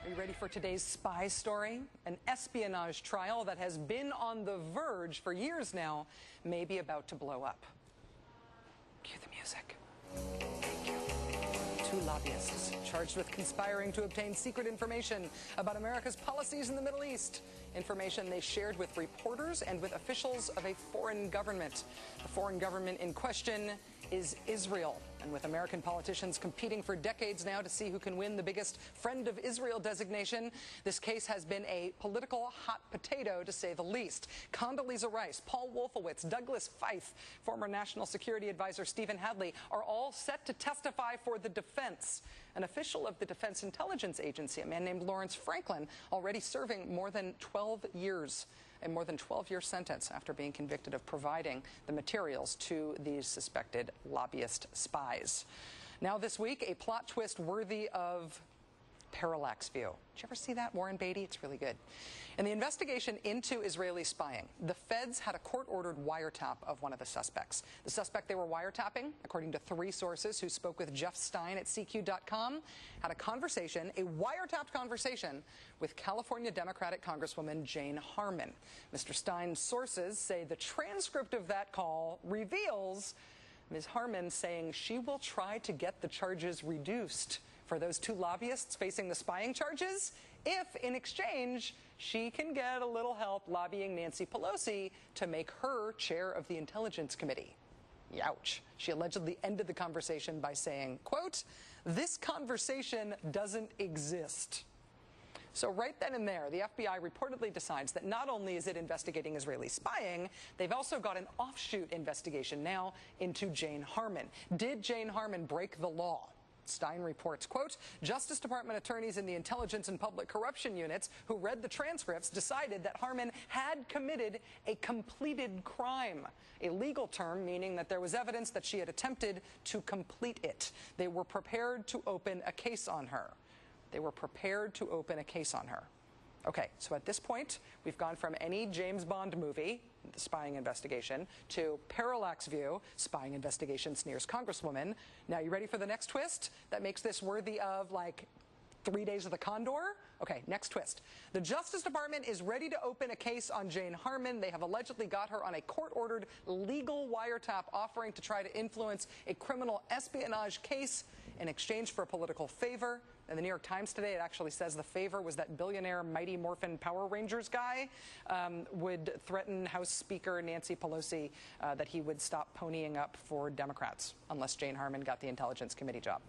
Are you ready for today's spy story? An espionage trial that has been on the verge for years now may be about to blow up. Cue the music. Thank you. Two lobbyists charged with conspiring to obtain secret information about America's policies in the Middle East. Information they shared with reporters and with officials of a foreign government. The foreign government in question is Israel. And with American politicians competing for decades now to see who can win the biggest Friend of Israel designation, this case has been a political hot potato, to say the least. Condoleezza Rice, Paul Wolfowitz, Douglas Feith, former National Security Advisor Stephen Hadley are all set to testify for the defense. An official of the Defense Intelligence Agency, a man named Lawrence Franklin, already serving more than 12 years, a more than 12-year sentence after being convicted of providing the materials to these suspected lobbyist spies. Now this week, a plot twist worthy of Parallax View. Did you ever see that, Warren Beatty? It's really good. In the investigation into Israeli spying, the feds had a court-ordered wiretap of one of the suspects. The suspect they were wiretapping, according to three sources who spoke with Jeff Stein at CQ.com, had a conversation, a wiretapped conversation, with California Democratic Congresswoman Jane Harmon. Mr. Stein's sources say the transcript of that call reveals Ms. Harmon saying she will try to get the charges reduced for those two lobbyists facing the spying charges if, in exchange, she can get a little help lobbying Nancy Pelosi to make her chair of the Intelligence Committee. Youch. She allegedly ended the conversation by saying, quote, "This conversation doesn't exist." So right then and there, the FBI reportedly decides that not only is it investigating Israeli spying, they've also got an offshoot investigation now into Jane Harmon. Did Jane Harmon break the law? Stein reports, quote, Justice Department attorneys in the intelligence and public corruption units who read the transcripts decided that Harmon had committed a completed crime, a legal term meaning that there was evidence that she had attempted to complete it. They were prepared to open a case on her. They were prepared to open a case on her. Okay, so at this point, we've gone from any James Bond movie, the spying investigation, to Parallax View, spying investigation sneers Congresswoman. Now, you ready for the next twist that makes this worthy of, like, 3 Days of the Condor? Okay, next twist. The Justice Department is ready to open a case on Jane Harmon. They have allegedly got her on a court-ordered legal wiretap offering to try to influence a criminal espionage case in exchange for a political favor. In the New York Times today, it actually says the favor was that billionaire Mighty Morphin Power Rangers guy would threaten House Speaker Nancy Pelosi that he would stop ponying up for Democrats unless Jane Harmon got the Intelligence Committee job.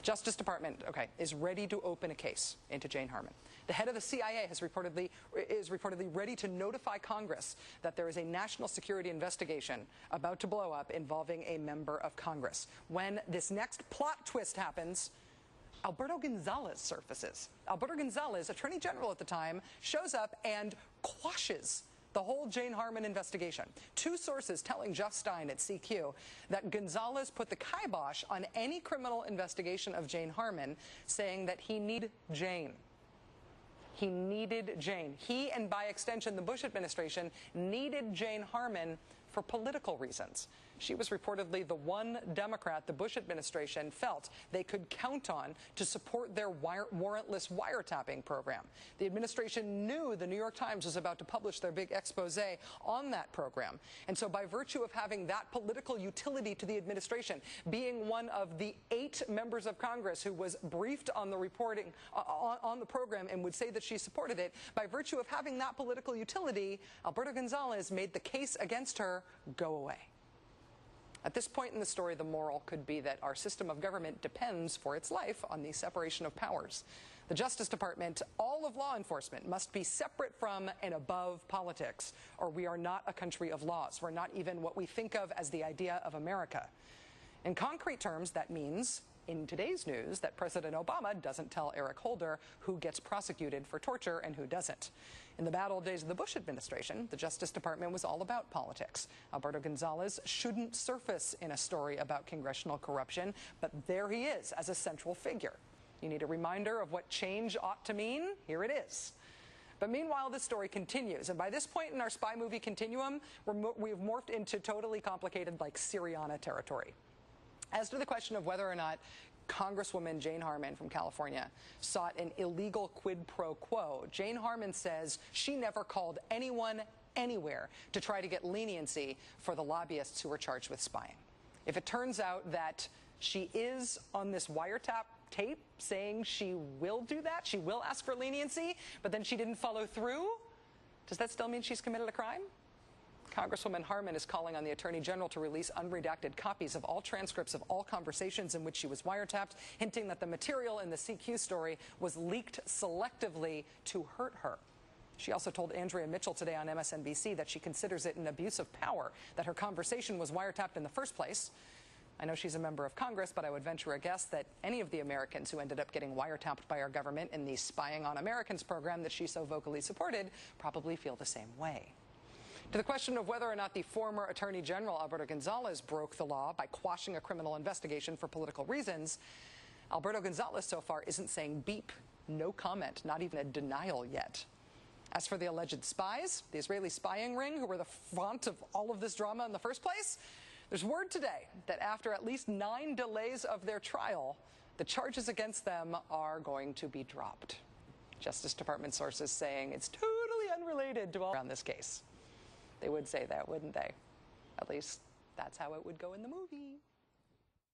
Justice Department, is ready to open a case into Jane Harmon. The head of the CIA is reportedly ready to notify Congress that there is a national security investigation about to blow up involving a member of Congress. When this next plot twist happens, Alberto Gonzales surfaces. Alberto Gonzales, Attorney General at the time, shows up and quashes the whole Jane Harmon investigation. Two sources telling Jeff Stein at CQ that Gonzales put the kibosh on any criminal investigation of Jane Harmon, saying that he needed Jane. He needed Jane. He, and by extension, the Bush administration, needed Jane Harmon for political reasons. She was reportedly the one Democrat the Bush administration felt they could count on to support their warrantless wiretapping program. The administration knew the New York Times was about to publish their big expose on that program. And so by virtue of having that political utility to the administration, being one of the 8 members of Congress who was briefed on the reporting on the program and would say that she supported it, by virtue of having that political utility, Alberto Gonzales made the case against her go away. At this point in the story, the moral could be that our system of government depends for its life on the separation of powers. The Justice Department, all of law enforcement, must be separate from and above politics, or we are not a country of laws. We're not even what we think of as the idea of America. In concrete terms, that means, in today's news, that President Obama doesn't tell Eric Holder who gets prosecuted for torture and who doesn't. In the bad old days of the Bush administration, the Justice Department was all about politics. Alberto Gonzales shouldn't surface in a story about congressional corruption, but there he is as a central figure. You need a reminder of what change ought to mean? Here it is. But meanwhile, this story continues. And by this point in our spy movie continuum, we've morphed into totally complicated, like, Syriana territory. As to the question of whether or not Congresswoman Jane Harmon from California sought an illegal quid pro quo. Jane Harmon says she never called anyone anywhere to try to get leniency for the lobbyists who were charged with spying. If it turns out that she is on this wiretap tape saying she will do that, she will ask for leniency, but then she didn't follow through, does that still mean she's committed a crime? Congresswoman Harmon is calling on the Attorney General to release unredacted copies of all transcripts of all conversations in which she was wiretapped, hinting that the material in the CQ story was leaked selectively to hurt her. She also told Andrea Mitchell today on MSNBC that she considers it an abuse of power that her conversation was wiretapped in the first place. I know she's a member of Congress, but I would venture a guess that any of the Americans who ended up getting wiretapped by our government in the Spying on Americans program that she so vocally supported probably feel the same way. To the question of whether or not the former Attorney General Alberto Gonzales broke the law by quashing a criminal investigation for political reasons, Alberto Gonzales so far isn't saying beep, no comment, not even a denial yet. As for the alleged spies, the Israeli spying ring who were the front of all of this drama in the first place, there's word today that after at least 9 delays of their trial, the charges against them are going to be dropped. Justice Department sources saying it's totally unrelated to all around this case. They would say that, wouldn't they? At least that's how it would go in the movie.